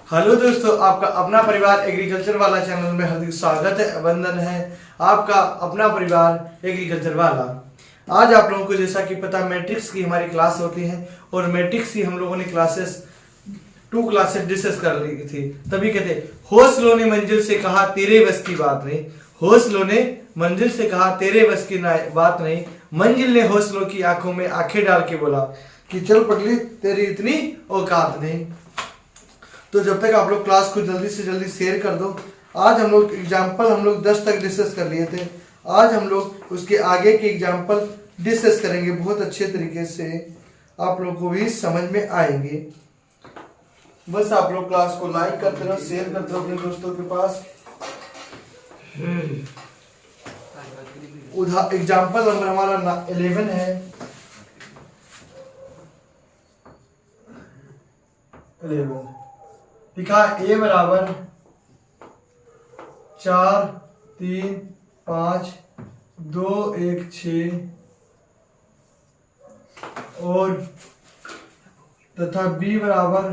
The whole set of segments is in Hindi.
हेलो दोस्तों, आपका अपना परिवार एग्रीकल्चर वाला चैनल में हार्दिक स्वागत है। अभिनंदन है आपका अपना परिवार एग्रीकल्चर वाला। आज आप लोगों को जैसा कि पता मैट्रिक्स की हमारी क्लास होती है और मैट्रिक्स की हम लोगों ने टू क्लासेस डिस्कस कर ली थी। तभी कहते हौसलों ने मंजिल से कहा तेरे बस की बात नहीं, हौसलों ने मंजिल से कहा तेरे बस की बात नहीं, मंजिल ने हौसलों की आंखों में आंखें डाल के बोला कि चल पगली तेरी इतनी औकात नहीं। तो जब तक आप लोग क्लास को जल्दी से जल्दी शेयर कर दो। आज हम लोग एग्जाम्पल 10 तक डिस्कस कर लिए थे। आज हम लोग उसके आगे के एग्जाम्पल डिस्कस करेंगे, बहुत अच्छे तरीके से आप लोग को भी समझ में आएंगे। बस आप लोग क्लास को लाइक करते रहो, शेयर करते रहो अपने दोस्तों के पास। एग्जाम्पल नंबर हमारा 11 है। 11 लिखा a बराबर 4 3 5 2 1 6 और तथा b बराबर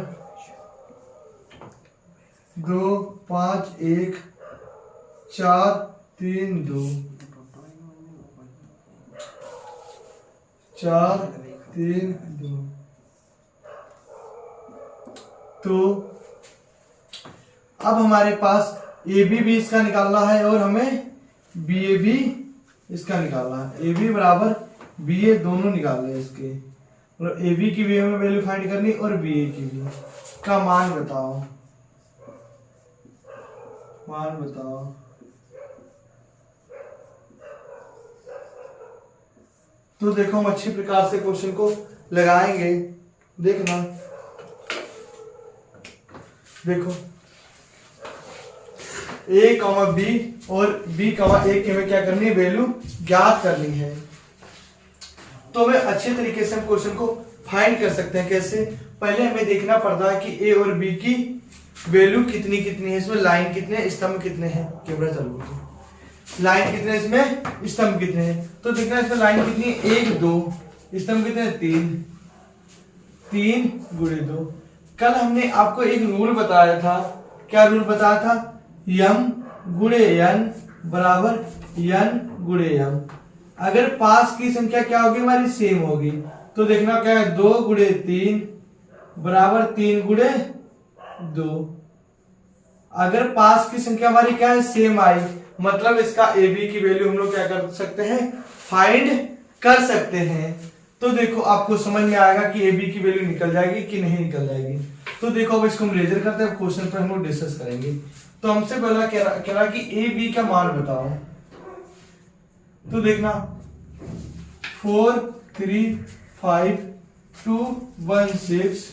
2 5 1 4 3 2 4 3 2। तो अब हमारे पास ए बी भी इसका निकालना है और हमें बी ए भी इसका निकालना है। ए बी बराबर बी ए दोनों निकालने हैं इसके, और ए बी की भी हमें वैल्यू फाइंड करनी और बी ए की भी। का मान बताओ, मान बताओ। तो देखो हम अच्छी प्रकार से क्वेश्चन को लगाएंगे। देखना, देखो a, b और b, a की हमें क्या करनी है, वैल्यू ज्ञात करनी है। तो हमें अच्छे तरीके से हम क्वेश्चन को फाइंड कर सकते हैं। कैसे? पहले हमें देखना पड़ता है कि a और b की वैल्यू कितनी कितनी है, इसमें लाइन कितने स्तंभ कितने हैं। कैमरा चालू करो। लाइन कितने, इसमें स्तंभ कितने हैं। तो देखना इसमें लाइन कितनी है, 1 2, स्तंभ कितने हैं, 3 गुणे 2। कल हमने आपको एक रूल बताया था। क्या रूल बताया था? यम गुणे n बराबर n गुणे m। अगर पास की संख्या क्या होगी, हमारी सेम होगी। तो देखना क्या है, 2 गुणे 3 बराबर 3 गुणे 2। अगर पास की संख्या हमारी क्या है, सेम आई, मतलब इसका ए बी की वैल्यू हम लोग क्या कर सकते हैं, फाइंड कर सकते हैं। तो देखो आपको समझ में आएगा कि ए बी की वैल्यू निकल जाएगी कि नहीं निकल जाएगी। तो देखो अब इसको हम लेजर करते हैं, क्वेश्चन पर हम लोग डिस्कस करेंगे। तो हमसे पहला कह रहा कि ए बी का मान बताओ। तो देखना 4 3 5 2 1 6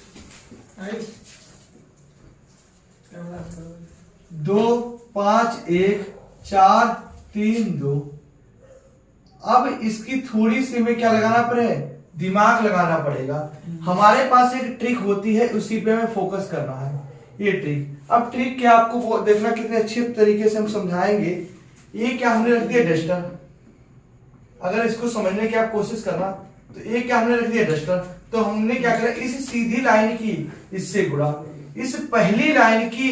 2 5 1 4 3 2। अब इसकी थोड़ी सी में क्या लगाना पड़े, दिमाग लगाना पड़ेगा। हमारे पास एक ट्रिक होती है, उसी पे हमें फोकस करना है। ये ट्रिक, अब ट्रिक क्या आपको देखना कितने अच्छे तरीके से हम समझाएंगे। ये क्या हमने रख दिया, डस्टर। अगर इसको समझने की आप कोशिश करना, तो ये क्या हमने रख दिया, डस्टर। तो हमने क्या करा, इस सीधी लाइन की इससे गुणा, इस पहली लाइन की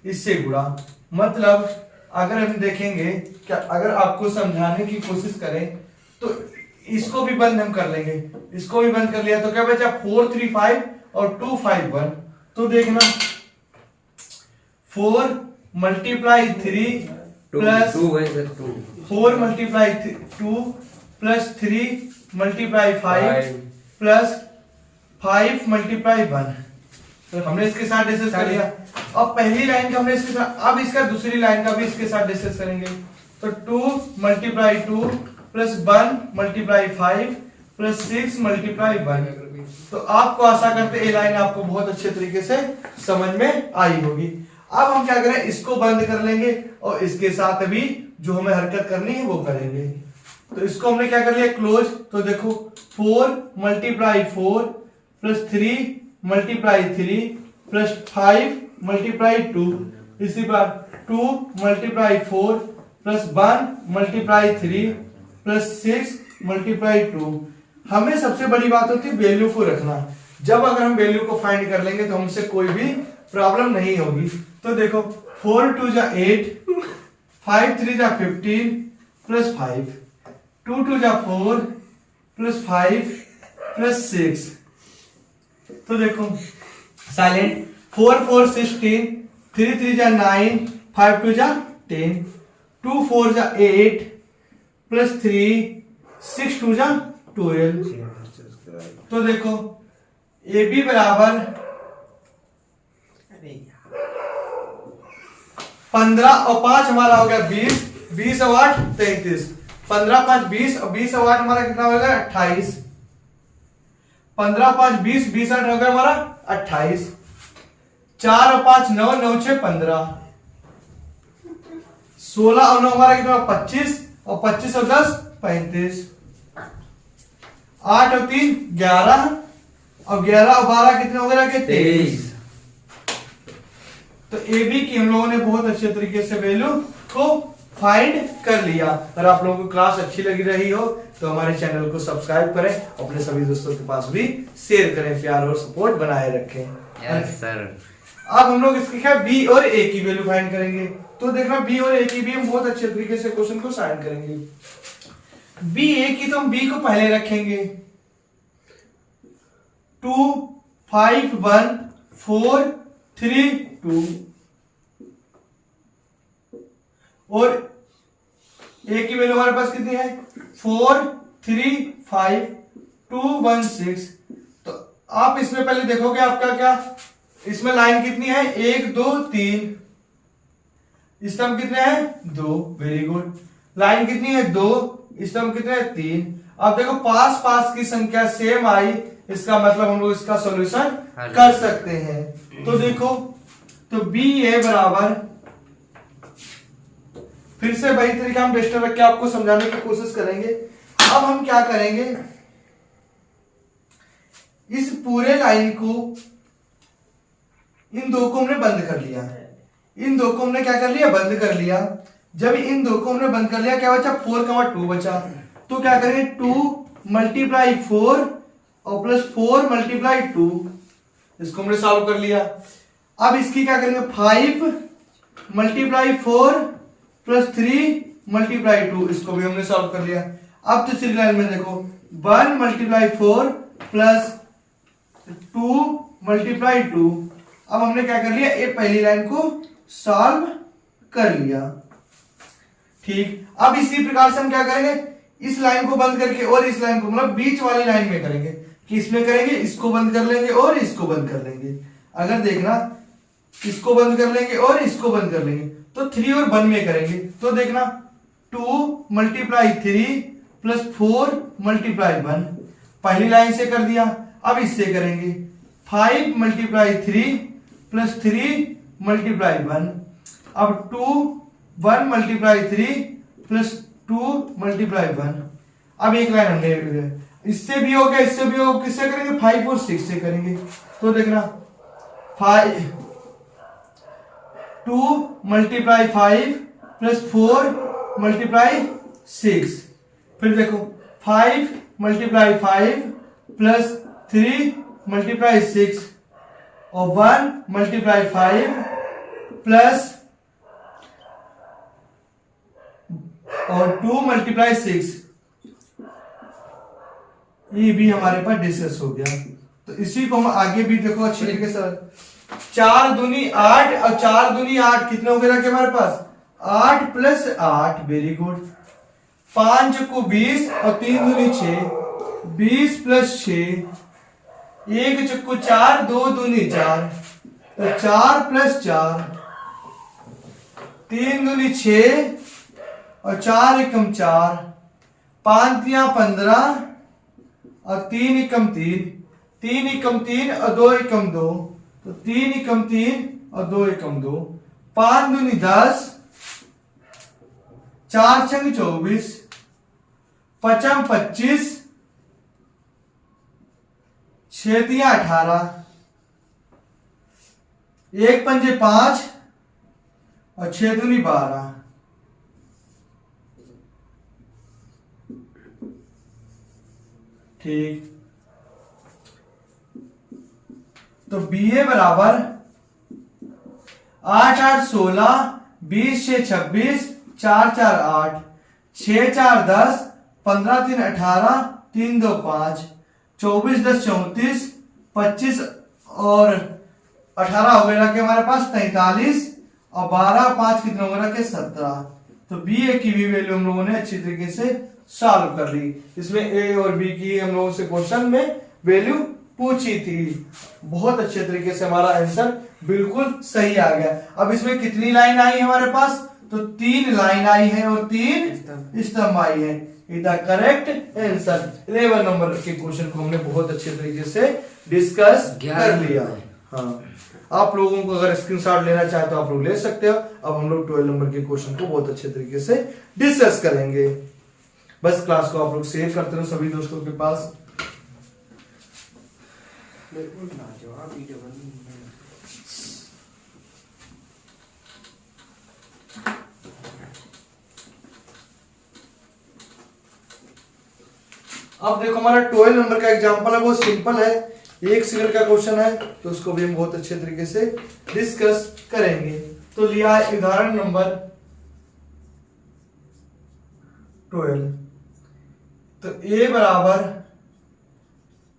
इससे गुणा। मतलब अगर हम देखेंगे क्या, अगर आपको समझाने की कोशिश करें तो इसको भी बंद हम कर लेंगे। इसको भी बंद कर लिया तो क्या बचा, 4 3 5 और 2 5 1। तो देखना 4 multiply 3 plus 4 multiply 2 plus 3 multiply 5 plus 5 multiply 1। तो हमने इसके साथ डिस्कस कर लिया। अब पहली लाइन का हमने इसके साथ, अब इसका दूसरी लाइन का भी इसके साथ डिस्कस करेंगे। तो 2 multiply 2 plus 1 multiply 5 plus 6 multiply 1। तो आपको आशा करते ये लाइन आपको बहुत अच्छे तरीके से समझ में आई होगी। अब हम क्या करें, इसको बंद कर लेंगे और इसके साथ भी जो हमें हरकत करनी है वो करेंगे। तो इसको हमने क्या कर लिया, क्लोज। तो देखो 4 multiply 4 plus 3 multiply 3 plus 5 multiply 2। इसी बार 2 multiply 4 plus 1 multiply 3 plus 6 multiply 2। हमें सबसे बड़ी बात होती है वैल्यू को रखना। जब अगर हम वैल्यू को फाइंड कर लेंगे तो हमसे कोई भी प्रॉब्लम नहीं होगी। तो देखो 4 2 जा 8, 5 3 जा 15 प्लस 5, 2 2 जा 4 प्लस 5 प्लस 6। तो देखो साइलेंट 4 4 16, 3 3 जा 9, 5 2 जा 10, 2 4 जा 8 प्लस 3, 6 2 जा 12। तो देखो ए बी बराबर 15 और 5 हमारा हो गया 20, 20 और 8 33, 15 5 20 और 20 और 8 हमारा कितना हो गया 28, 15 5 20, 20 8 हो गया हमारा 28, 4 और 5 9, 9 6 15, 16 और 9 हमारा कितना 25 और 25 और 10 35, 8 और 3 11 और 11 और 12 कितने हो गए 23। तो ए बी की हम लोगों ने बहुत अच्छे तरीके से वैल्यू को फाइंड कर लिया। अगर आप लोगों को क्लास अच्छी लगी रही हो तो हमारे चैनल को सब्सक्राइब करें, अपने सभी दोस्तों के पास भी शेयर करें, प्यार और सपोर्ट बनाए रखें। Yes sir. अब हम लोग इसके क्या बी और ए की वैल्यू फाइंड करेंगे। तो देखना बी और ए की भी हम बहुत अच्छे तरीके से क्वेश्चन को साइन करेंगे। बी ए की तो हम बी को पहले रखेंगे 2 5 1 4 3 2 और ए की वैल्यू हमारे पास कितनी है 4 3 5 2 1 6। तो आप इसमें पहले देखोगे आपका क्या इसमें लाइन कितनी है 1 2 3, स्तंभ कितने हैं 2, वेरी गुड। लाइन कितनी है 2, स्तंभ कितने हैं 3। अब देखो पास पास की संख्या सेम आई, इसका मतलब हम लोग इसका सॉल्यूशन कर सकते हैं। तो देखो तो बी ए बराबर, फिर से वही तरीका हम टेस्टर रख के आपको समझाने की कोशिश करेंगे। अब हम क्या करेंगे इस पूरे लाइन को इन दो को हमने बंद कर लिया, इन दो को हमने क्या कर लिया बंद कर लिया। जब इन दो को हमने बंद कर लिया क्या बचा 4 2 बचा। तो क्या करेंगे 2 मल्टीप्लाई 4 और प्लस 4 मल्टीप्लाई 2, इसको हमने सॉल्व कर लिया। अब इसकी क्या करेंगे 5 मल्टीप्लाई 4 प्लस 3 मल्टीप्लाई 2, इसको भी हमने सॉल्व कर लिया। अब तीसरी लाइन में देखो 1 मल्टीप्लाई 4 प्लस 2 मल्टीप्लाई 2। अब हमने क्या कर लिया ये पहली लाइन को सॉल्व कर लिया। ठीक, अब इसी प्रकार से हम क्या करेंगे इस लाइन को बंद करके और इस लाइन को मतलब बीच वाली लाइन में करेंगे कि इसमें करेंगे इसको बंद कर लेंगे और इसको बंद कर लेंगे। अगर देखना इसको बंद कर लेंगे और इसको बंद कर लेंगे तो 3 और 1 में करेंगे। तो देखना 2 मल्टीप्लाई 3 प्लस 4 मल्टीप्लाई 1, पहली लाइन से कर दिया। अब इससे करेंगे 5 मल्टीप्लाई 3 प्लस 3 मल्टीप्लाई 1। अब 2 1 मल्टीप्लाई 3 प्लस 2 मल्टीप्लाई 1। अब एक लाइन हमने इससे भी हो गया इससे भी हो, किससे करेंगे 5 और 6 से करेंगे। तो देखना 2 मल्टीप्लाई 5 प्लस 4 मल्टीप्लाई 6। फिर देखो 5 मल्टीप्लाई 5 प्लस 3 मल्टीप्लाई 6 और 1 मल्टीप्लाई 5 प्लस और 2 मल्टीप्लाई 6, ये भी हमारे पास डिस्कस हो गया। तो इसी को हम आगे भी देखो अच्छी तरीके से 4 दूनी 8 और 4 दूनी 8 कितने हो गए हमारे पास 8 प्लस 8, वेरी गुड। 5 को 20 और 3 दूनी 6, 20 प्लस 6, 1 चक्को 4, 2 दूनी 4, तो 4 प्लस 4, 3 दूनी 6 और 4 एकम 4, 5 तिया 15 और 3 एकम 3, 3 एकम 3 और 2 एकम 2, तो 3 एकम 3 और 2 एकम 2, 5 दूनी 10, 4 छंग 24, 5 25, 6 तिया 18, 1 पंजे 5 और 6 दूनी 12। ठीक, तो बी ए बराबर 8 8 16, 20 6 26, 4 4 8, 6 4 10, 15 3 18, 3 2 5, 24 10 34, 25 और 18 हो गया कि हमारे पास 43 और 12 5 कितना हो गया कि 17। तो बी ए की भी वैल्यू हम लोगों ने अच्छी तरीके से सॉल्व कर ली। इसमें ए और बी की हम लोगों से क्वेश्चन में वैल्यू पूछी थी। बहुत अच्छे तरीके से हमारा आंसर बिल्कुल सही आ गया। अब इसमें कितनी लाइन आई है हमारे पास? तो 3 लाइन आई है और 3 स्तंभ आई है। Is the correct answer. 11 number के क्वेश्चन को हमने बहुत अच्छे तरीके से डिस्कस कर लिया। हाँ, आप लोगों को अगर स्क्रीनशॉट लेना चाहे तो आप लोग ले सकते हो। अब हम लोग 12 नंबर के क्वेश्चन को बहुत अच्छे तरीके से डिस्कस करेंगे। बस क्लास को आप लोग शेयर करते रहो सभी दोस्तों के पास। अब देखो हमारा 12 नंबर का एग्जांपल है, वो सिंपल है, 1 सेकंड का क्वेश्चन है, तो उसको भी हम बहुत अच्छे तरीके से डिस्कस करेंगे। तो लिया है उदाहरण नंबर 12। तो a बराबर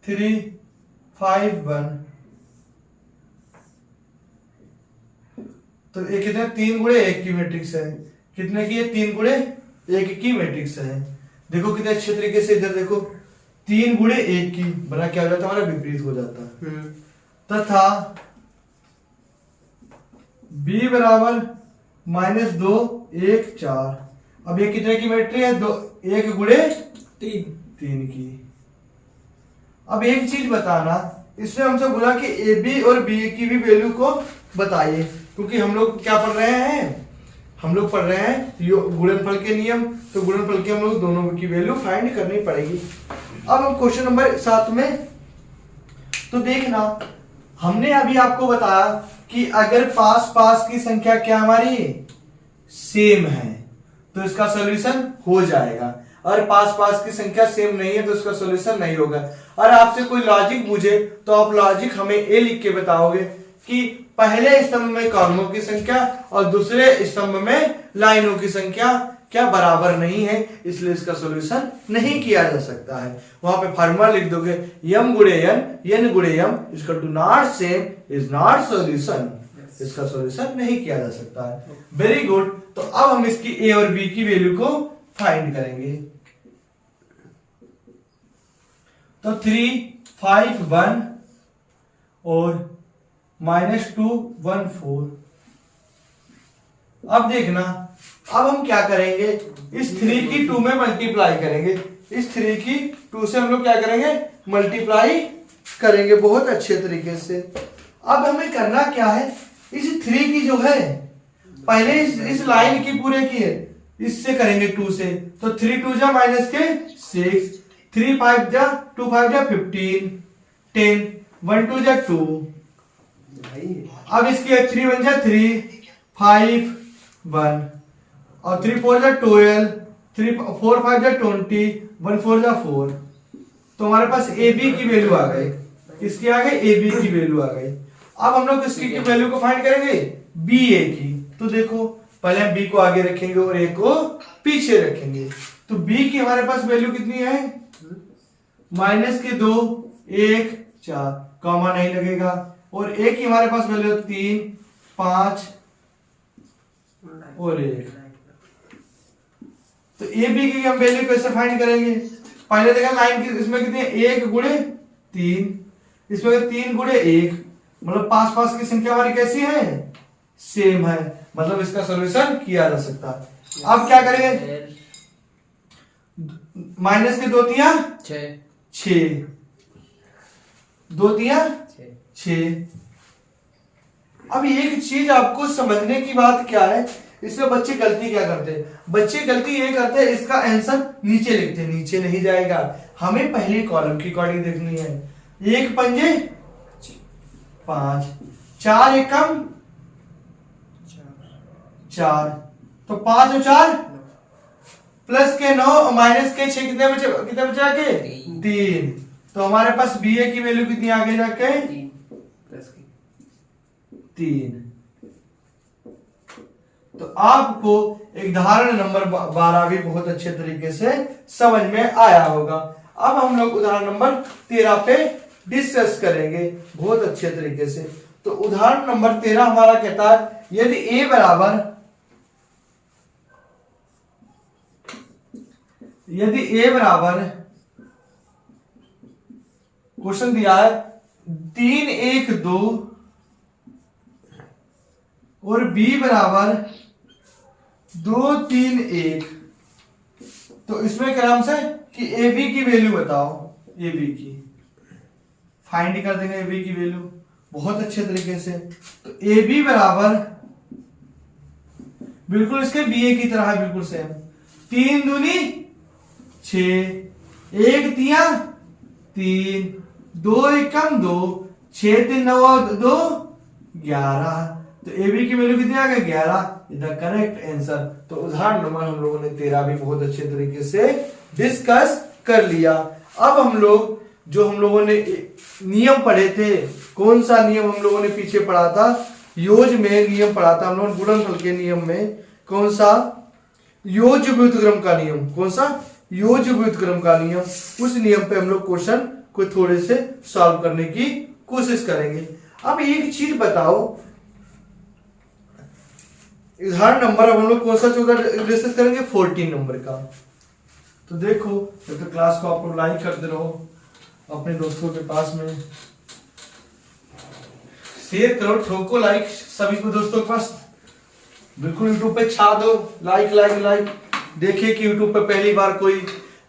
3 5 1। तो ये कितने 3 गुणे 1 की मैट्रिक्स है। कितने की है? 3 गुणे 1 की मैट्रिक्स है। देखो कितने अच्छे तरीके से इधर देखो 3 गुणे 1 की बना क्या हो जाता है? हमारा विपरीत हो जाता है। तथा b बराबर -2 1 4। अब ये कितने की मैट्रिक्स है? 2 1 गुणे 3 की। अब एक चीज बताना, इसने हमसे बोला कि ए बी और बी की भी वैल्यू को बताइए, क्योंकि हम लोग क्या पढ़ रहे हैं? हम लोग पढ़ रहे हैं गुणनफल के नियम। तो गुणनफल के हम लोग दोनों की वैल्यू फाइंड करनी पड़ेगी। अब हम क्वेश्चन नंबर 7 में तो देखना, हमने अभी आपको बताया कि अगर पास पास की संख्या क्या हमारी सेम है तो इसका सॉल्यूशन हो जाएगा, और पास पास की संख्या सेम नहीं है तो इसका सॉल्यूशन नहीं होगा। और आपसे कोई लॉजिक पूछे तो आप लॉजिक हमें ए लिख के बताओगे कि पहले स्तंभ में कॉलमों की संख्या और दूसरे स्तंभ में लाइनों की संख्या क्या बराबर नहीं है, इसलिए इसका सॉल्यूशन नहीं किया जा सकता है। वहां पे फार्मूला लिख दोगे m गुणे n, n गुणे m equal to not same is not solution. इसका सॉल्यूशन नहीं किया जा सकता है। Very good. तो अब हम इसकी a और b की वैल्यू को फाइंड करेंगे। तो 3 5 1 और -2 1 4। अब देखना, अब हम क्या करेंगे? इस 3 की 2 में मल्टीप्लाई करेंगे। इस 3 की 2 से हम लोग क्या करेंगे? मल्टीप्लाई करेंगे बहुत अच्छे तरीके से। अब हमें करना क्या है? इस 3 की जो है पहले इस लाइन की पूरे की है, इससे करेंगे 2 से। तो 3 2 जा -6, 3 5 जा 2 5 जा 15, 10 1 2 जा 2। अब इसकी 3 1 जा 3 5 1 और 3 4 जा 12, 3 4 5 जा 20, 1 4 जा 4। तो हमारे पास ए बी की वैल्यू आ गई। इसकी आ गई ए बी की वैल्यू आ गई। अब हम लोग इसकी वैल्यू को फाइंड करेंगे बी ए की। तो देखो पहले हम बी को आगे रखेंगे और ए को पीछे रखेंगे। तो बी की हमारे पास वैल्यू कितनी है? -2 1 4, कॉमा नहीं लगेगा। और ए की हमारे पास वैल्यू 3 5 और 1। तो ए बी की हम वैल्यू कैसे फाइंड करेंगे? पहले देखा लाइन की इसमें कितनी है? 1 गुणे 3, इसमें 3 गुणे 1, मतलब पास पास की संख्या हमारी कैसी है? सेम है, मतलब इसका सॉल्यूशन किया जा सकता है। अब क्या करेंगे? माइनस के 2 तिया 6, 2 तिया 6। अब एक चीज आपको समझने की बात क्या है, इसमें बच्चे गलती क्या करते हैं? बच्चे गलती ये करते हैं, इसका आंसर नीचे लिखते हैं। नीचे नहीं जाएगा, हमें पहले कॉलम की कोडिंग देखनी है। 1 पंजे 5, 4 एकम 4, तो 5 और 4 प्लस के 9 और माइनस के 6 कितने बचे? 3। तो हमारे पास बी ए की वैल्यू कितनी आगे जाके 3। तो आपको उदाहरण नंबर 12 भी बहुत अच्छे तरीके से समझ में आया होगा। अब हम लोग उदाहरण नंबर 13 पे डिस्कस करेंगे बहुत अच्छे तरीके से। तो उदाहरण नंबर 13 हमारा कहता है यदि a बराबर क्वेश्चन दिया है 3 1 2 और b बराबर 2 3 1, तो इसमें क्या नाम से कि ए बी की वैल्यू बताओ। ए बी की फाइंड कर देंगे, ए बी की वैल्यू बहुत अच्छे तरीके से। तो ए बी बराबर बिल्कुल इसके बी ए की तरह है, बिल्कुल सेम। 3 दूनी 6, 1 तिया 3, 2 एकम 2, 6 3 9 2 11। तो ए बी की वैल्यू कितनी आ गई 11, द करेक्ट आंसर। तो उदाहरण नंबर हम लोगों ने 13 भी बहुत अच्छे तरीके से डिस्कस कर लिया। अब हम लोगों ने नियम पढ़े थे, कौन सा नियम हम लोगों ने पीछे पढ़ा था, योज में नियम पढ़ा था हम लोगों ने, गुणनफल के नियम में कौन सा, योज व्युत्क्रम का नियम। कौन सा, योज व्युत्क्रम का नियम। उस नियम पे हम लोग क्वेश्चन को थोड़े से सॉल्व करने की कोशिश करेंगे। अब एक चीज बताओ, उदाहरण नंबर अब हम लोग कौन सा डिस्कस करेंगे 14 नंबर का। तो देखो तो क्लास को आप लोग लाइक करते रहो, अपने दोस्तों के पास में शेयर करो, ठोको लाइक सभी को दोस्तों के पास, बिल्कुल यूट्यूब पे छा दो लाइक लाइक लाइक। देखिए कि यूट्यूब पे पहली बार कोई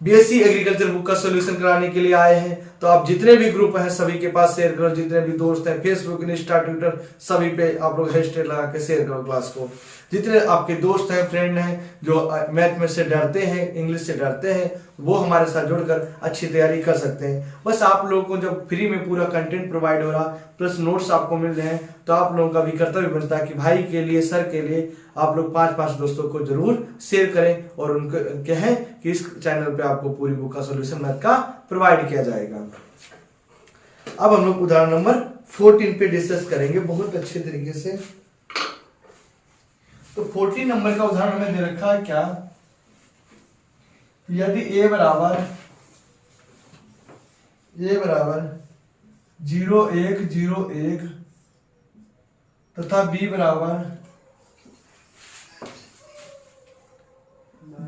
बीएससी एग्रीकल्चर बुक का सॉल्यूशन कराने के लिए आए हैं, तो आप जितने भी ग्रुप हैं सभी के पास शेयर करो, जितने भी दोस्त हैं फेसबुक इंस्टा ट्विटर सभी पे आप लोग हैशटैग लगा के शेयर करो क्लास को। जितने आपके दोस्त हैं फ्रेंड हैं जो मैथ में से डरते हैं, इंग्लिश से डरते हैं, वो हमारे साथ जुड़कर अच्छी तैयारी कर सकते हैं। बस आप लोगों को जब फ्री में पूरा कंटेंट प्रोवाइड हो रहा प्लस नोट्स आपको मिल रहे हैं, तो आप लोगों का भी कर्तव्य बनता है कि भाई के लिए सर के लिए आप लोग 5-5 दोस्तों को जरूर शेयर करें और उनको कहें कि इस चैनल पे आपको पूरी बुक का सॉल्यूशन मैथ का प्रोवाइड किया जाएगा। अब हम लोग उदाहरण नंबर 14 पे डिस्कस करेंगे बहुत अच्छे तरीके से। तो 14 नंबर का उदाहरण हमें दे रखा है क्या, यदि a बराबर 0 1 0 1 तथा b बराबर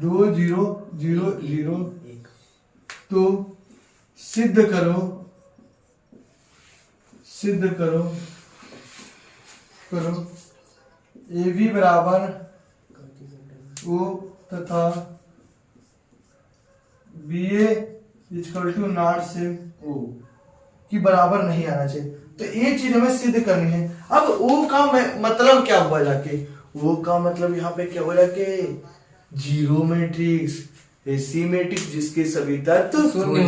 2 0 0 0, तो सिद्ध करो ए बी बराबर ओ तथा b a equal to not से ओ की बराबर नहीं आना चाहिए। तो ये चीज हमें सिद्ध करनी है। अब ओ का मतलब क्या हुआ जाके, ओ का मतलब यहाँ पे क्या हो जाके जीरो मैट्रिक्स, ऐसी मैट्रिक्स जिसके सभी तत्व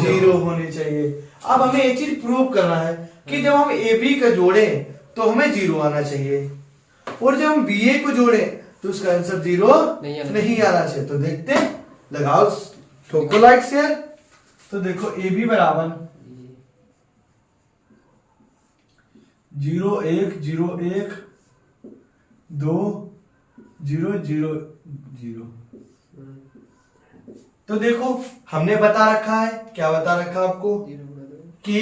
जीरो होने चाहिए। अब हमें ये चीज प्रूव करना है कि जब हम ए बी का जोड़े तो हमें जीरो आना चाहिए, और जब हम बी ए को जोड़े तो उसका आंसर जीरो नहीं आना चाहिए। तो देखते लगाओ ठोको लाइक शेयर। तो देखो ए बी बराबर 0 1 0 1 2 0 0 0। तो देखो हमने बता रखा है, क्या बता रखा आपको कि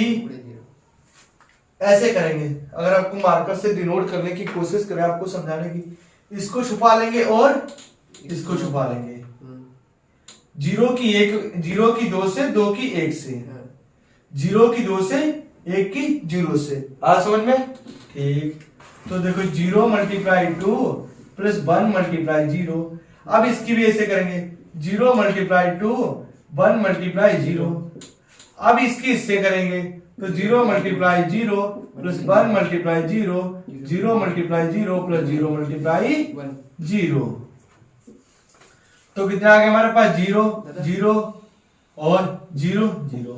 ऐसे करेंगे। अगर आपको मार्कर से डिनोट करने की कोशिश करें, आपको समझाने की, इसको छुपा लेंगे और इसको छुपा लेंगे। 0 की 1, 0 की 2 से, 2 की 1 से, 0 की 2 से, 1 की 0 से। आ समझ में? ठीक। तो देखो 0 × 2 प्लस 1 × 0। अब इसकी भी ऐसे करेंगे 0 × 2 1 × 0। अब इसकी इससे करेंगे तो 0 × 0 प्लस 1 × 0, 0 × 0 प्लस 0 × 0। तो कितना आ गया हमारे पास 0 0 और 0 0।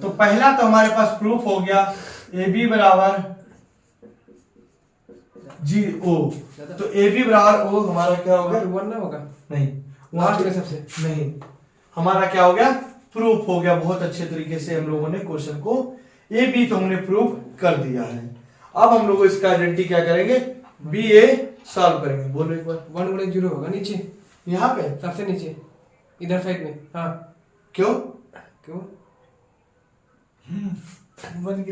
तो पहला तो हमारे पास प्रूफ हो गया ए बी बराबर ओ। तो ए बी बराबर ओ हमारा क्या होगा, नहीं वहां पे सबसे नहीं, हमारा क्या हो गया, प्रूफ हो गया। बहुत अच्छे तरीके से हम लोगों ने क्वेश्चन को ए बी तो हमने प्रूफ कर दिया है। अब हम लोग इसका आइडेंटिटी क्या करेंगे, बी ए सॉल्व करेंगे। बोलो एक बार। 1 गुणे 0 होगा नीचे, यहाँ पे सबसे नीचे इधर साइड में। हाँ क्यों? 1 गुणे 0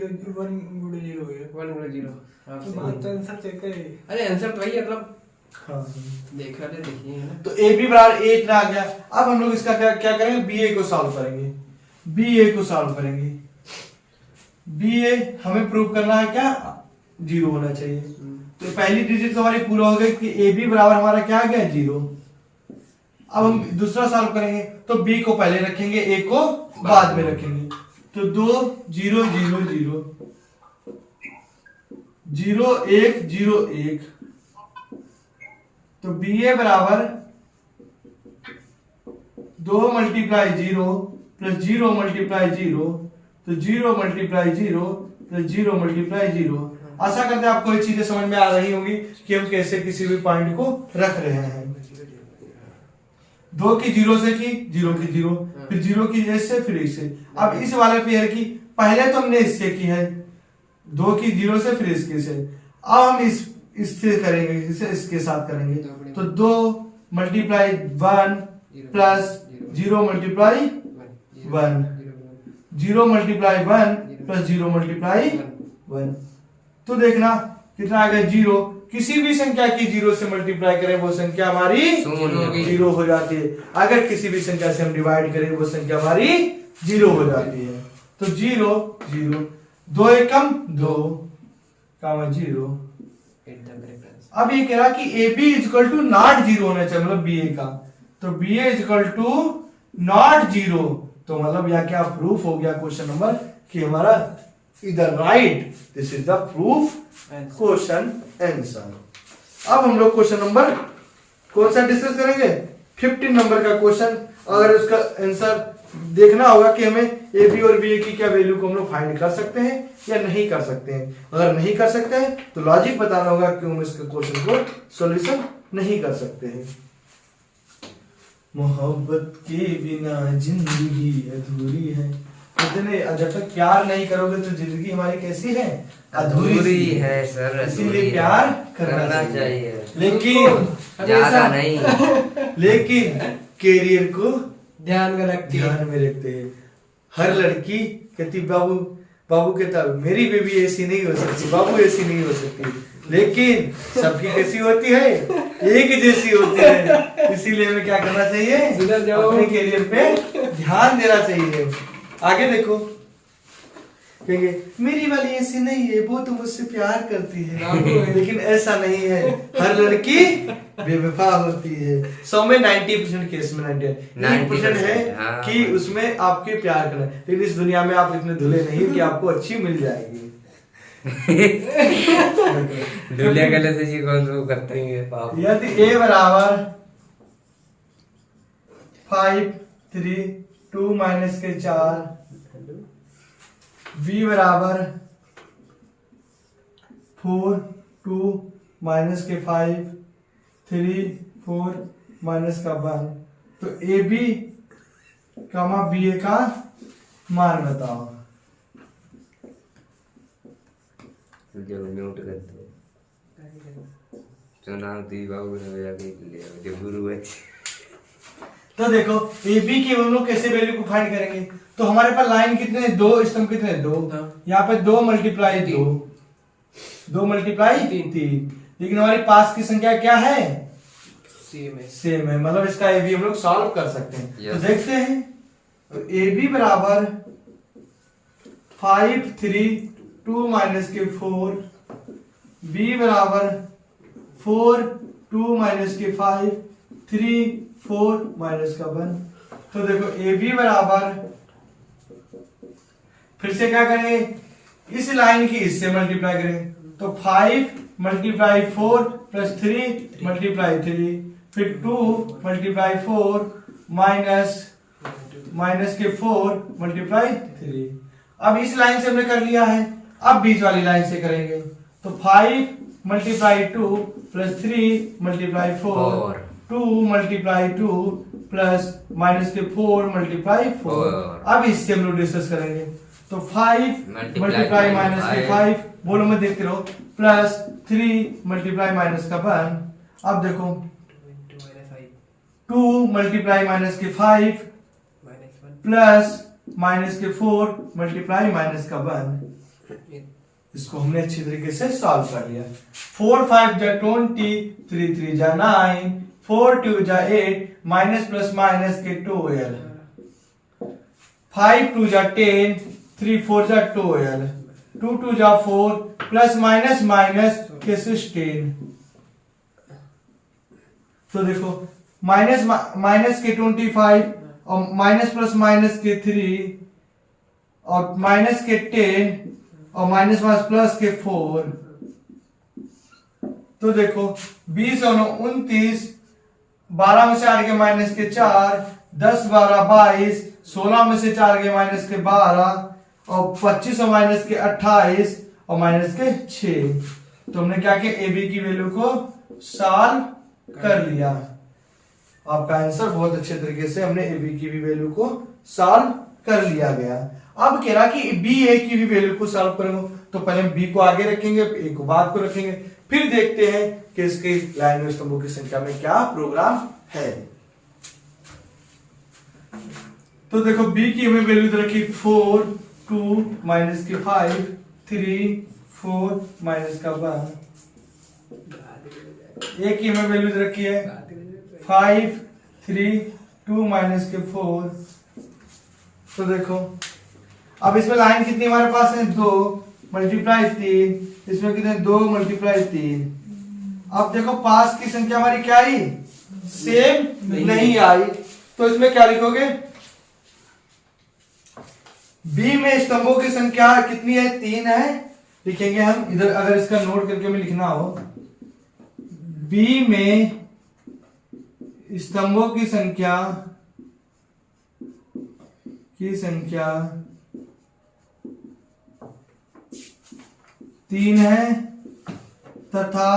है। 1 गुणे 0। हाँ, तो सही। बात तो आंसर चेक करे। अरे आंसर तो वही है, मतलब हाँ। देखा ले देखिए है ना। तो ए बी बराबर 8 ना आ गया। अब हम लोग इसका क्या करेंगे, बी ए को सॉल्व करेंगे। बी ए को सॉल्व करेंगे। बी ए हमें प्रूव करना है क्या, 0 होना चाहिए। तो पहली डिजिट तो हमारी पूरा हो गई कि ए बी बराबर हमारा क्या आ गया, 0। अब हम दूसरा सॉल्व करेंगे तो बी को पहले रखेंगे, ए को बाद में रखेंगे। तो 2 0 0 0 0 1 0 1। तो बी ए बराबर 2 मल्टीप्लाई 0 प्लस 0 मल्टीप्लाई 0, तो 0 मल्टीप्लाई 0 प्लस 0 मल्टीप्लाई 0। आशा करते हैं आपको ये चीजें समझ में आ रही होंगी कि हम कैसे किसी भी पॉइंट को रख रहे हैं। 2 की 0 से की, 0 की 0, फिर 0 की इससे, फिर इससे। अब इस वाले पेयर की पहले तो हमने इससे की है, 2 की 0 से, फिर इसके से। अब हम इससे करेंगे, इसे इसके साथ करेंगे। तो 2 multiply 1 plus 0 multiply 1, 0 multiply 1 plus 0 multiply 1। तो देखना कितना आ गया, 0। किसी भी संख्या की 0 से मल्टीप्लाई करें वो संख्या हमारी 0 हो जाती है। अगर किसी भी संख्या से हम डिवाइड करें वो संख्या हमारी 0 हो जाती है। तो 0 0, 2 एकम 2 कामा 0। अब ये कह रहा कि a b equal to not 0 होना चाहिए, मतलब बी ए का। तो b a equal to not 0, तो मतलब यह क्या प्रूफ हो गया क्वेश्चन नंबर कि हमारा इधर right, this is the proof question answer. अब हम लोग क्वेश्चन नंबर कौन सा डिस्कस करेंगे, 15 नंबर का क्वेश्चन। अगर उसका आंसर देखना होगा कि हमें ए बी और बी ए की क्या वैल्यू को हम लोग फाइंड कर सकते हैं या नहीं कर सकते हैं। अगर नहीं कर सकते हैं तो लॉजिक बताना होगा कि हम इसके क्वेश्चन को सॉल्यूशन नहीं कर सकते हैं। मोहब्बत के बिना जिंदगी अधूरी है। इतने जब तक प्यार नहीं करोगे तो जिंदगी हमारी कैसी है, अधूरी है सर। इसीलिए प्यार करना चाहिए, लेकिन ज्यादा नहीं। लेकिन कैरियर को ध्यान में रखते हैं। ध्यान में रखते हैं। हर लड़की कहती बाबू कहता मेरी बेबी ऐसी नहीं हो सकती, बाबू ऐसी नहीं हो सकती, लेकिन सबकी कैसी होती है, एक जैसी होती है। इसीलिए हमें क्या करना चाहिए, अपने कैरियर पे ध्यान देना चाहिए। आगे देखो, कहेंगे मेरी वाली ऐसी नहीं है, वो तो मुझसे प्यार करती है, लेकिन ऐसा नहीं है। हर लड़की बेवफा होती है। 100 में 90% केस में 90% है कि उसमें आपके प्यार करना, लेकिन इस दुनिया में आप इतने धुले नहीं कि आपको अच्छी मिल जाएगी। दूल्हे गले से जी कौन सा करते हैं पाप। यदि a बराबर 5 3 2 माइनस के 4, b बराबर 4 2 माइनस के 5 3 4 माइनस का 1, तो A B comma B a का मान बताओ। जो म्यूट कर दो, चुनाव दी बाबू ने जाके ले जो गुरु है। तो देखो ए बी की हम लोग कैसे वैल्यू को फाइंड करेंगे। तो हमारे पास लाइन कितने, 2 स्तंभ कितने, 2। यहाँ पे 2 मल्टीप्लाई 2, 2 मल्टीप्लाई 3। लेकिन हमारे पास की संख्या क्या है, सेम है, मतलब इसका ए बी हम लोग सॉल्व कर सकते हैं। तो देखते हैं, तो ए बी बराबर 5 3 2 माइनस के 4, बी बराबर 4 2 माइनस के 5 3 4 माइनस का 1। तो देखो ए बी बराबर, फिर से क्या करेंगे, इस लाइन की इससे मल्टीप्लाई करेंगे। तो 5 मल्टीप्लाई 4 प्लस 3 मल्टीप्लाई 3, फिर 2 मल्टीप्लाई 4 माइनस के 4 मल्टीप्लाई 3। अब इस लाइन से हमने कर लिया है, अब बीच वाली लाइन से करेंगे। तो 5 multiply 2 plus 3 multiply 4, 2 multiply 2 plus minus के 4 मल्टीप्लाई 4। अब इससे हम लोग डिस्कस करेंगे। तो 5 मल्टीप्लाई माइनस के 5, बोलो मैं देखते रहो, प्लस 3 मल्टीप्लाई माइनस का 1। अब देखो 2 मल्टीप्लाई माइनस के 5 प्लस माइनस के 4 मल्टीप्लाई माइनस का 1। इसको हमने अच्छी तरीके से सॉल्व कर लिया। 4 5 जा 20, 3 3 जा 9, 4 2 जा 8, माइनस प्लस माइनस के 12, 5 2 जा 10, 3 4 जा 12, 2 2 जा 4, प्लस माइनस माइनस के 16। तो देखो माइनस माइनस के 25 और माइनस प्लस माइनस के 3 और माइनस के 10 और माइनस माइनस प्लस के 4। तो देखो 20 और 29, 12 में से 8 के माइनस के 4, 10 12 22, 16 में से 4 के माइनस के 12 और 25 और माइनस के 28 और माइनस के 6। तो हमने क्या किया, ए बी की वैल्यू को सॉल्व कर लिया। आपका आंसर बहुत अच्छे तरीके से हमने ए बी की भी वैल्यू को सॉल्व कर लिया गया। अब कह रहा कि बी ए की भी वैल्यू को सॉल्व करेंगे, तो पहले हम बी को आगे रखेंगे, ए को बाद को रखेंगे, फिर देखते हैं कि इसके लाइन में स्तंभों की संख्या में क्या प्रोग्राम है। तो देखो बी की हमें वैल्यू रखी 4 2 माइनस के 5 3 4 माइनस का 1। ए की हमें वैल्यू रखी है 5 3 2 माइनस के 4। तो देखो अब इसमें लाइन कितनी हमारे पास है, 2 मल्टीप्लाई 3, इसमें कितने 2 मल्टीप्लाई 3। अब देखो पास की संख्या हमारी क्या आई, सेम नहीं आई, तो इसमें क्या लिखोगे, बी में स्तंभों की संख्या कितनी है, 3 है, लिखेंगे हम इधर। अगर इसका नोट करके हमें लिखना हो, बी में स्तंभों की संख्या 3 है तथा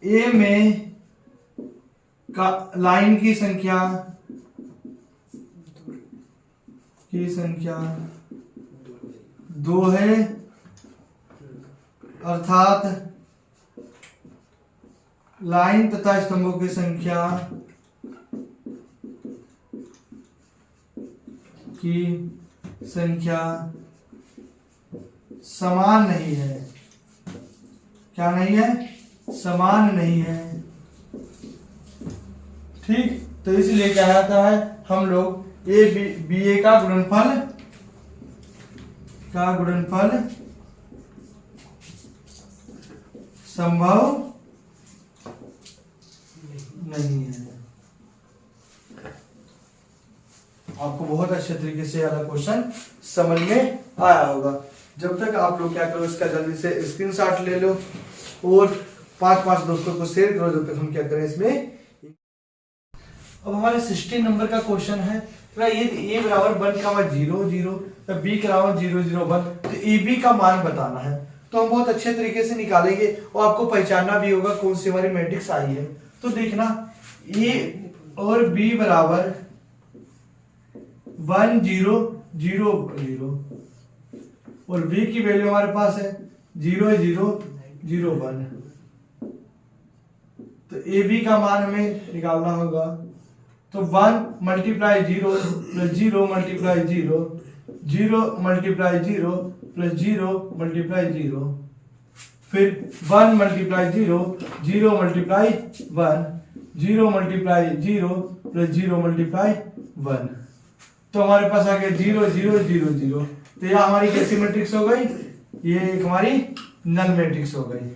ए में का लाइन की संख्या 2 है, अर्थात लाइन तथा स्तंभों की संख्या समान नहीं है। क्या नहीं है, समान नहीं है। ठीक, तो इसलिए क्या आता है, हम लोग ए बी ए का गुणनफल संभव नहीं है। आपको बहुत अच्छे तरीके से वाला क्वेश्चन समझ में आया होगा। जब तक आप लोग क्या करो, इसका जल्दी से स्क्रीनशॉट ले लो और 5 दोस्तों को शेयर करो, जब तक हम क्या करें इसमें। अब हमारे 16 नंबर का क्वेश्चन है, तो ये a बराबर 1, 0 0, तो b बराबर 0 0 1, तो ए बी का मान बताना है। तो हम बहुत अच्छे तरीके से निकालेंगे और आपको पहचानना भी होगा कौन सी हमारी मैट्रिक्स आई है। तो देखना a और b बराबर 1 0 0 0 और v की वैल्यू हमारे पास है 0 0 0 1। तो ए बी का मान हमें निकालना होगा। तो 1 multiply 0 plus 0 multiply 0, 0 multiply 0 plus 0 multiply 0, फिर 1 multiply 0, 0 multiply 1, 0 multiply 0 plus 0 multiply 1। तो हमारे पास आ गया 0 0 0 0। तो यह हमारी कैसी मैट्रिक्स हो गई, ये एक हमारी नल मैट्रिक्स हो गई।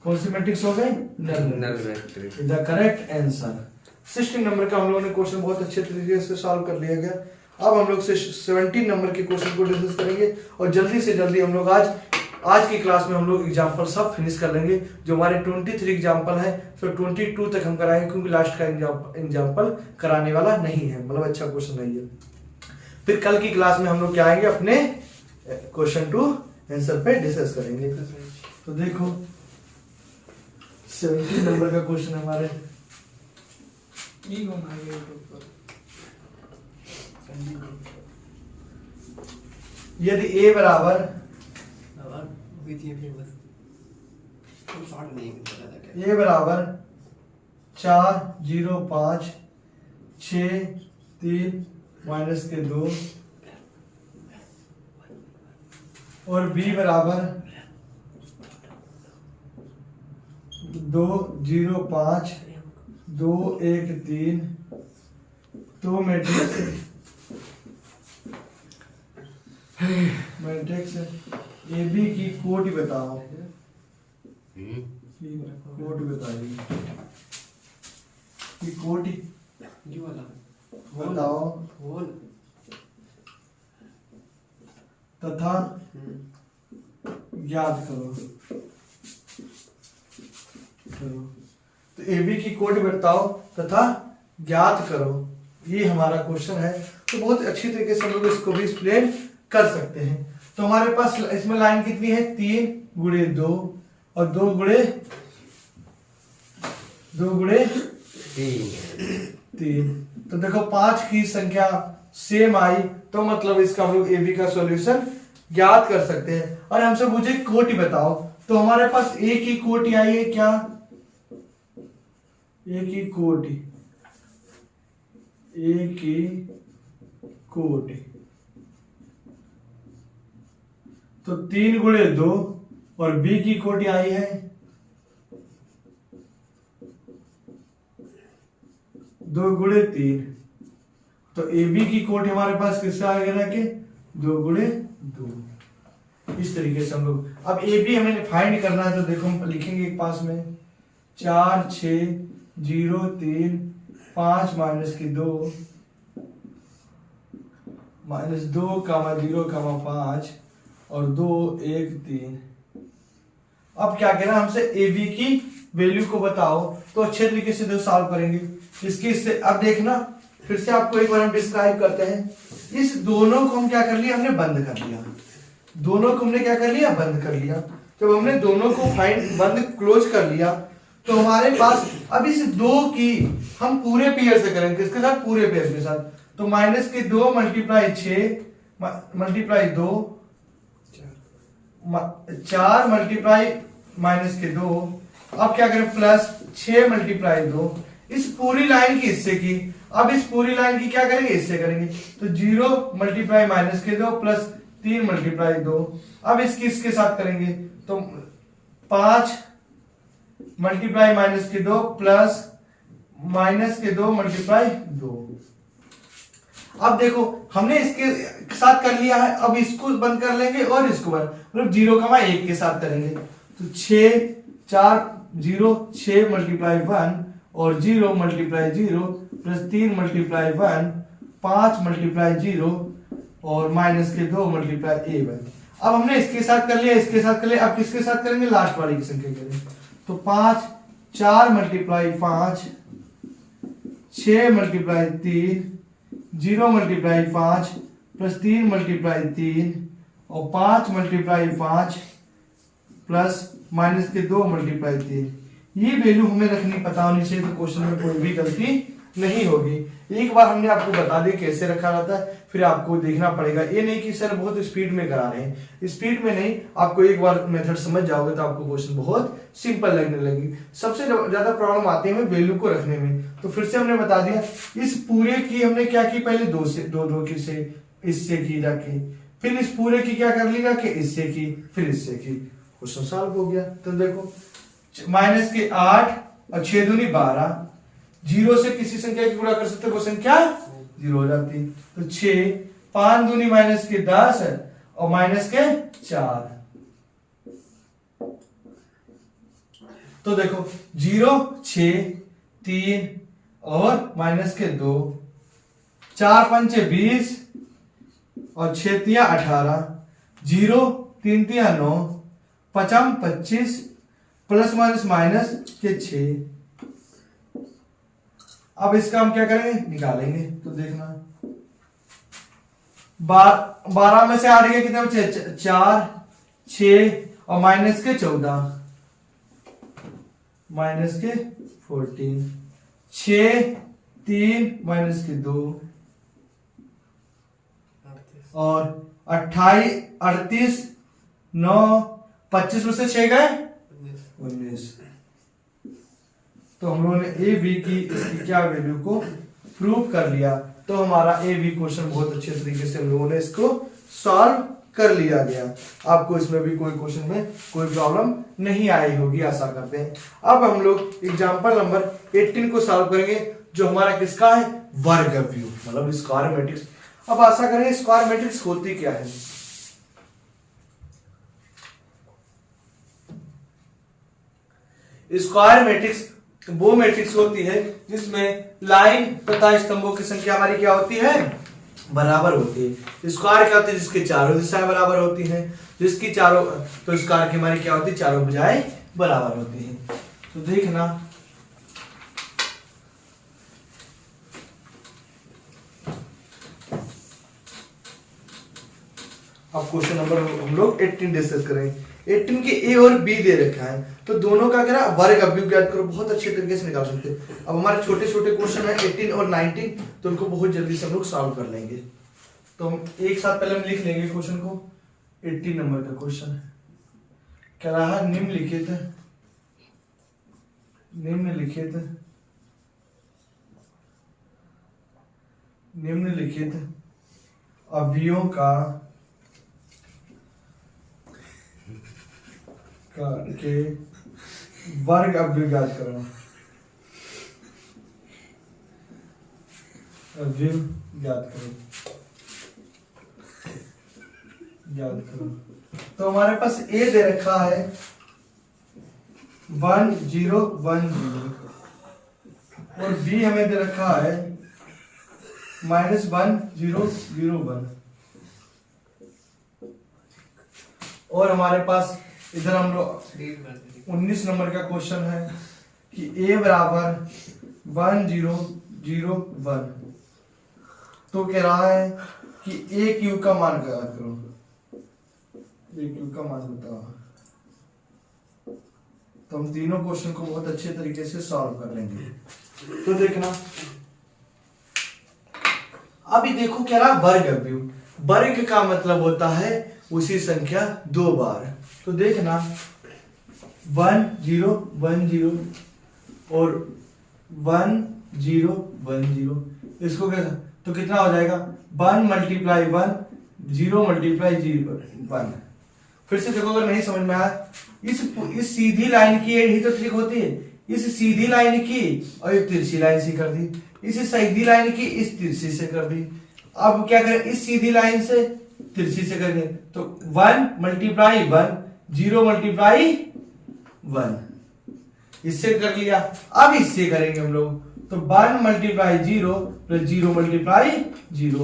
कौन सी मैट्रिक्स हो गई, null matrix. The correct answer. 16 number का हम लोगों ने क्वेश्चन बहुत अच्छे तरीके से सॉल्व कर लिया गया। अब हम लोग 17 नंबर के क्वेश्चन को डिस्कस करेंगे और जल्दी से जल्दी हम लोग आज की क्लास में हम लोग एग्जाम्पल सब फिनिश कर लेंगे। जो हमारे 23 एग्जाम्पल है, तो 22 तक हम कराएंगे, क्योंकि लास्ट का एग्जाम्पल कराने वाला नहीं है, मतलब अच्छा क्वेश्चन नहीं है। फिर कल की क्लास में हम लोग क्या आएंगे, अपने क्वेश्चन 2 आंसर पे डिस्कस करेंगे। तो देखो 17 नंबर का क्वेश्चन हमारे, यदि a बराबर हुई थी फेमस। तो शॉर्ट नहीं पता था क्या। ए बराबर 4, 0, 5, 6, 3 -2 और बी बराबर 2, 0, 5, 2, 1, 3 तो मैट्रिक्स ए बी की कोटि बताओ। कोटि बताइए कि कोटि ये वाला बताओ होल। तथा याद करो। तो ए बी की कोटि बताओ तथा ज्ञात करो, ये हमारा क्वेश्चन है। तो बहुत अच्छी तरीके से हम लोग इसको भी एक्सप्लेन कर सकते हैं। तो हमारे पास इसमें लाइन कितनी है 3 गुणे 2 और 2 गुणे 3। तो देखो 5 की संख्या सेम आई तो मतलब इसका हम लोग ए बी का सॉल्यूशन ज्ञात कर सकते हैं। और हमसे पूछे कोटि बताओ, तो हमारे पास ए की कोटि आई है क्या, ए की कोटि, ए की कोटि तो 3 गुणे 2 और बी की कोटि आई है 2 गुणे 3। तो ए बी की कोटि हमारे पास किससे आ गया कि 2 गुणे 2। इस तरीके से हम लोग अब ए बी हमें फाइंड करना है। तो देखो हम लिखेंगे एक पास में 4, 6, 0, 3, 5 -2 -2, 0, 5 और 2, 1, 3। अब क्या कहना हमसे ए बी की वैल्यू को बताओ। तो अच्छे तरीके से सॉल्व करेंगे इसके इससे। अब देखना फिर से आपको एक बार हम डिस्क्राइब करते हैं। इस दोनों को हम क्या कर लिया, हमने बंद कर लिया। दोनों को हमने क्या कर लिया, बंद कर लिया। जब हमने दोनों को बंद क्लोज कर लिया तो हमारे पास अब इस 2 की हम पूरे पेयर से करेंगे। किसके साथ, पूरे पेयर के साथ। तो -2 × 6 × 2 4 × -2। अब क्या करें, +6 × 2 इस पूरी लाइन की हिस्से की। अब इस पूरी लाइन की क्या करेंगे, हिस्से करेंगे। तो 0 × -2 +3 × 2। अब इसकी इसके साथ करेंगे तो 5 × -2 +- 2 अब देखो हमने इसके साथ कर लिया है। अब इसको बंद कर लेंगे और इसको बंद, मतलब 0,1 के साथ करेंगे। तो 6 4 0 6 × 1 और 0 × 0 +3 × 1 5 × 0 और -2 × a1। अब हमने इसके साथ कर लिया, इसके साथ कर लिया। अब किसके साथ करेंगे, लास्ट वाली की संख्या करेंगे। तो 4 × 5 6 × 3 0 × 5 +3 × 3 और 5 × 5 -2 × 3। ये वैल्यू हमें रखनी पता होनी चाहिए। तो क्वेश्चन में कोई भी गलती नहीं होगी। एक बार हमने आपको बता दिया कैसे रखा जाता है, फिर आपको देखना पड़ेगा। ये नहीं कि सर बहुत स्पीड में करा रहे हैं, स्पीड में नहीं। आपको एक बार मेथड समझ जाओगे तो आपको क्वेश्चन बहुत सिंपल लगने लगेगी। सबसे ज्यादा प्रॉब्लम आती है हमें वैल्यू को रखने में। तो फिर से हमने बता दिया, इस पूरे की हमने क्या की, पहले 2 की से इससे की जाके, फिर इस पूरे की क्या कर ली जाके, इससे की, फिर इससे की। क्वेश्चन सॉल्व हो गया। तो देखो -8 और 6 दूनी 12, 0 से किसी संख्या की गुणा कर सकते हो, संख्या 0 हो जाती। तो 6 5 दूनी -10 और -4। तो देखो 0 6 3 और -2, 4 5 20 और 6 3 18, 0 3 3 9, 5 25 +- 6। अब इसका हम क्या करेंगे, निकालेंगे। तो देखना 12 में से 8 गया कितने बचे, 4 6 और -14 -14 6 3 -2 और 28 38 9 25 में से 6 गए 19। तो हम लोगों ने ए बी की इसकी क्या वैल्यू को प्रूव कर लिया। तो हमारा ए बी क्वेश्चन बहुत अच्छे तरीके से हम लोगों ने इसको सॉल्व कर लिया गया। आपको इसमें भी कोई क्वेश्चन में कोई प्रॉब्लम नहीं आई होगी, आशा करते हैं। अब हम लोग एग्जांपल नंबर 18 को सॉल्व करेंगे, जो हमारा किसका है, वर्ग अवयव, मतलब स्क्वायर मैट्रिक्स। अब आशा करेंगे स्क्वायर मैट्रिक्स होती क्या है। स्क्वायर मैट्रिक्स वो मैट्रिक्स होती है जिसमें लाइन तथा स्तंभों की संख्या हमारी क्या होती है, बराबर होती है। स्क्वायर क्या होती है, जिसके चारों दिशाएं बराबर होती हैं, जिसकी चारों, तो स्क्वायर की हमारी क्या होती है, चारों भुजाएं बराबर होती हैं। तो देखना अब क्वेश्चन नंबर हम लोग 18 डिस्कस करें। 18 के ए और बी दे रखा है, तो दोनों का क्या वर्ग अवयव ज्ञात करो, बहुत अच्छे तरीके से निकाल सकते हैं। अब हमारे छोटे छोटे क्वेश्चन है 18 और 19, तो उनको बहुत जल्दी से हम लोग सॉल्व कर लेंगे। तो हम एक साथ पहले हम लिख लेंगे क्वेश्चन को। 18 नंबर का क्वेश्चन कह रहा है निम्नलिखित अवयवों के वर्ग अवयव ज्ञात करो। तो हमारे पास ए दे रखा है 1 0 1 0 और बी हमें दे रखा है -1 0 0 1। और हमारे पास इधर हम लोग 19 नंबर का क्वेश्चन है कि a बराबर 1 0 0 1। तो कह रहा है कि a क्यू का मान ज्ञात करो। a क्यू का मान बताओ। तो हम तीनों क्वेश्चन को बहुत अच्छे तरीके से सॉल्व कर लेंगे। तो देखना अभी देखो क्या रहा, वर्ग अवयव। वर्ग का मतलब होता है उसी संख्या 2 बार। तो देखना 1 0 1 0 और 1 0 1 0, इसको क्या, तो कितना हो जाएगा 1 × 1 0 × 0 1। फिर से देखो, अगर नहीं समझ में आया, इस सीधी लाइन की ही तो ट्रिक होती है। इस सीधी लाइन की और एक तिरछी लाइन से कर दी, इस सीधी लाइन की इस तिरछी से कर दी। अब क्या करें, इस सीधी लाइन से तिरछी से करेंगे, तो 1 × 1 0 × 1, इससे कर लिया। अब इससे करेंगे हम लोग, तो 1 × 0 + 0 × 0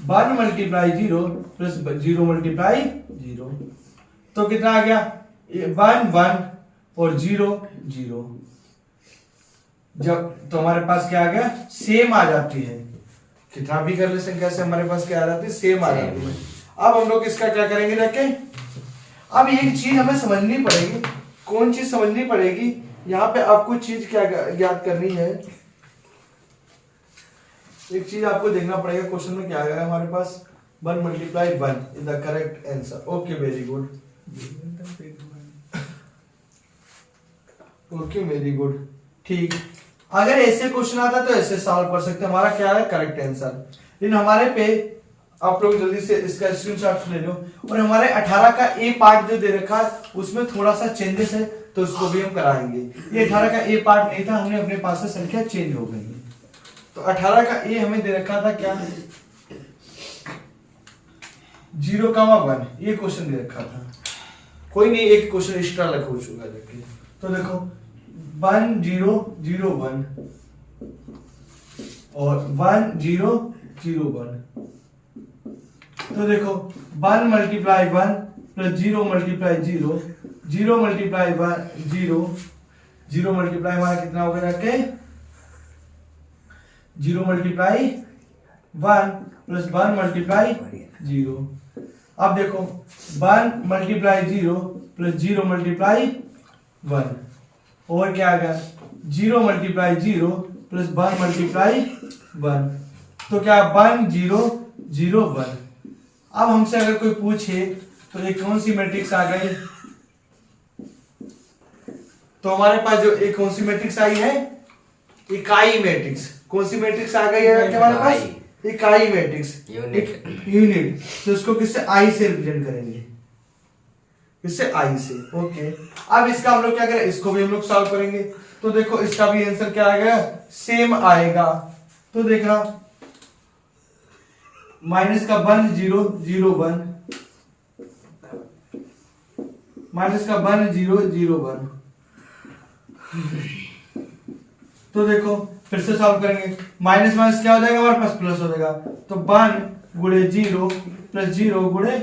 1 × 0 + 0 × 0, तो कितना आ गया 1 1 और 0 0। जब तो हमारे पास क्या आ गया, सेम आ जाती है। कितना भी कर ले संख्या से हमारे पास क्या आ जाती है, सेम आ जाती है। अब हम लोग इसका क्या करेंगे रखे। अब एक चीज हमें समझनी पड़ेगी। कौन चीज समझनी पड़ेगी, यहाँ पे आपको चीज क्या ज्ञात करनी है। एक चीज आपको देखना पड़ेगा, क्वेश्चन में क्या आएगा हमारे पास, 1 × 1 is the correct answer. Okay, very good. Okay, very good, ठीक। अगर ऐसे क्वेश्चन आता तो ऐसे सॉल्व कर सकते हैं, हमारा क्या है करेक्ट आंसर। लेकिन हमारे पे आप लोग जल्दी से इसका स्क्रीनशॉट ले लो। और हमारे 18 का ए पार्ट जो दे रखा है उसमें थोड़ा सा चेंजेस है, तो उसको भी हम कराएंगे। ये 18 का ए पार्ट नहीं था, हमने अपने पास से संख्या चेंज हो गई है। तो 18 का ए हमें दे रखा था क्या, 0, 1, ये क्वेश्चन दे रखा था। कोई नहीं, एक क्वेश्चन एक्स्ट्रा लग हो चुका है। तो देखो 1 0 0 1 और 1 0 0 1। तो देखो 1 × 1 + 0 × 0 0 × 1 0 0 × हमारा कितना हो गया, 0 × 1 + 1 × 0। अब देखो 1 × 0 + 0 × 1 और क्या आ गया, 0 × 0 + 1 × 1, तो क्या 1 0 0 1। अब हमसे अगर कोई पूछे तो ये कौन सी मैट्रिक्स आ गई, तो हमारे पास जो एक कौन सी मैट्रिक्स आई है, इकाई मैट्रिक्स। कौन सी मैट्रिक्स आ गई है हमारे पास, इकाई मैट्रिक्स, यूनिट। तो इसको किससे, आई से रिप्रेजेंट करेंगे, किससे, आई से। ओके, अब इसका हम लोग क्या करें, इसको भी हम लोग सॉल्व करेंगे। तो देखो इसका भी आंसर क्या आएगा, सेम आएगा। तो देखना माइनस का 1 0 0 1, माइनस का 1 0 0 1। तो देखो फिर से सॉल्व करेंगे, माइनस माइनस क्या हो जाएगा हमारे पास, प्लस हो जाएगा। तो 1 गुणे 0 प्लस 0 गुणे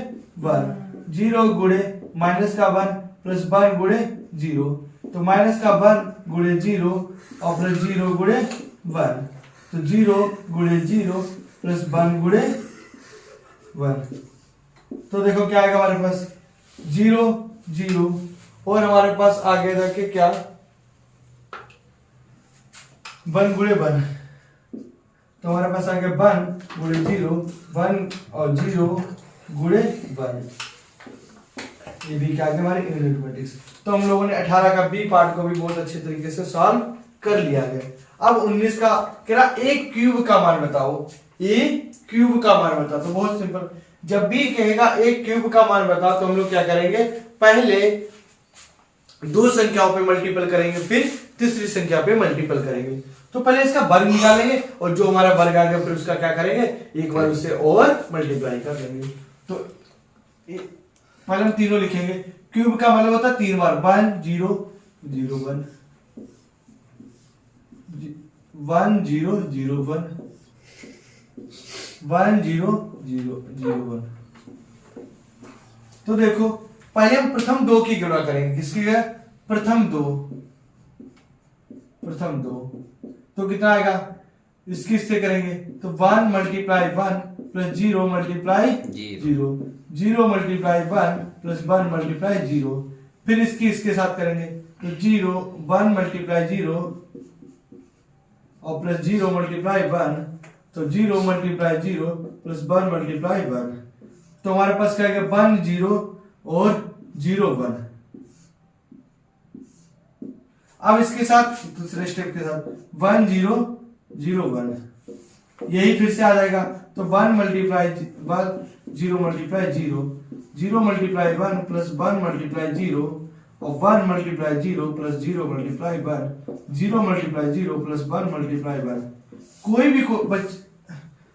1, 0 गुणे माइनस का 1 प्लस 1 गुणे 0। तो माइनस का 1 गुणे 0 और प्लस 0 गुणे 1। तो 0 गुणे 0 प्लस 1 गुणे 1। तो देखो क्या आएगा हमारे पास, 0 0, और हमारे पास आगे जाके क्या, 1 गुणे 1। तो हमारे पास आ गया 1 गुणे 0, 1 और 0 गुणे 1। ये भी क्या हमारे यूनिट मैट्रिक्स। तो हम लोगों ने 18 का बी पार्ट को भी बहुत अच्छे तरीके से सॉल्व कर लिया है। अब 19 का कह रहा एक क्यूब का मान बताओ, एक क्यूब का मान बताओ। तो बहुत सिंपल, जब बी कहेगा एक क्यूब का मान बताओ तो हम लोग क्या करेंगे, पहले दो संख्याओं पे मल्टीपल करेंगे, फिर तीसरी संख्या पे मल्टीपल करेंगे। तो पहले इसका वर्ग निकालेंगे और जो हमारा वर्ग आ गया फिर उसका क्या करेंगे, एक बार उससे और मल्टीप्लाई कर देंगे। तो पहले हम तीनों लिखेंगे, क्यूब का मतलब होता है 3 बार, 1 0 0 1 1 0 0 1 1 0 0 0 1। तो देखो पहले हम प्रथम 2 की गणना करेंगे, किसकी है, प्रथम 2, प्रथम 2। तो कितना आएगा, इसकी इससे करेंगे तो 1 multiply 1 plus 0 multiply 0, 0 multiply 1 plus 1 multiply 0। फिर इसकी इसके साथ करेंगे तो 0 1 मल्टीप्लाई 0 और प्लस 0 मल्टीप्लाई 1, तो 0 मल्टीप्लाई 0 प्लस 1 मल्टीप्लाई 1। तो हमारे पास क्या है, 1 0 और 0 1। अब इसके साथ दूसरे स्टेप के साथ 1 0 0 1, यही फिर से आ जाएगा। तो 1 multiply 1 0 multiply 0, 0 multiply 1 plus 1 multiply 0 और 1 multiply 0 plus 0 multiply 1, 0 multiply 0 plus 1 multiply 1। कोई भी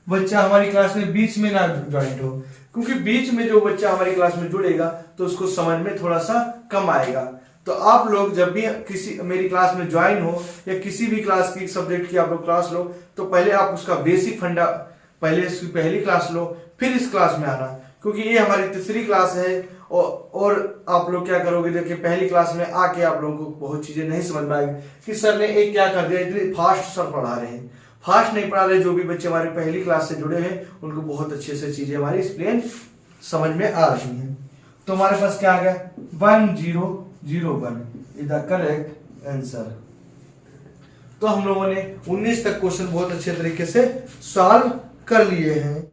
बच्चा हमारी क्लास में बीच में ना ज्वाइंट हो, क्योंकि बीच में जो बच्चा हमारी क्लास में जुड़ेगा तो उसको समझ में थोड़ा सा कम आएगा। तो आप लोग जब भी किसी मेरी क्लास में ज्वाइन हो या किसी भी क्लास की सब्जेक्ट की आप लोग क्लास लो, तो पहले आप उसका बेसिक फंडा, पहले इसकी पहली क्लास लो, फिर इस क्लास में आना, क्योंकि ये हमारी तीसरी क्लास है। और आप लोग क्या करोगे, देखिए पहली क्लास में आके आप लोगों को बहुत चीजें नहीं समझ में आएगी कि सर ने एक क्या कर दिया, इतनी फास्ट सर पढ़ा रहे हैं, फास्ट नहीं पढ़ा रहे। जो भी बच्चे हमारी पहली क्लास से जुड़े हैं उनको बहुत अच्छे से चीजें हमारी एक्सप्लेन समझ में आ रही हैं। तो हमारे पास क्या आ गया, 1 0 0 1 इज द करेक्ट आंसर। तो हम लोगों ने 19 तक क्वेश्चन बहुत अच्छे तरीके से सॉल्व कर लिए हैं।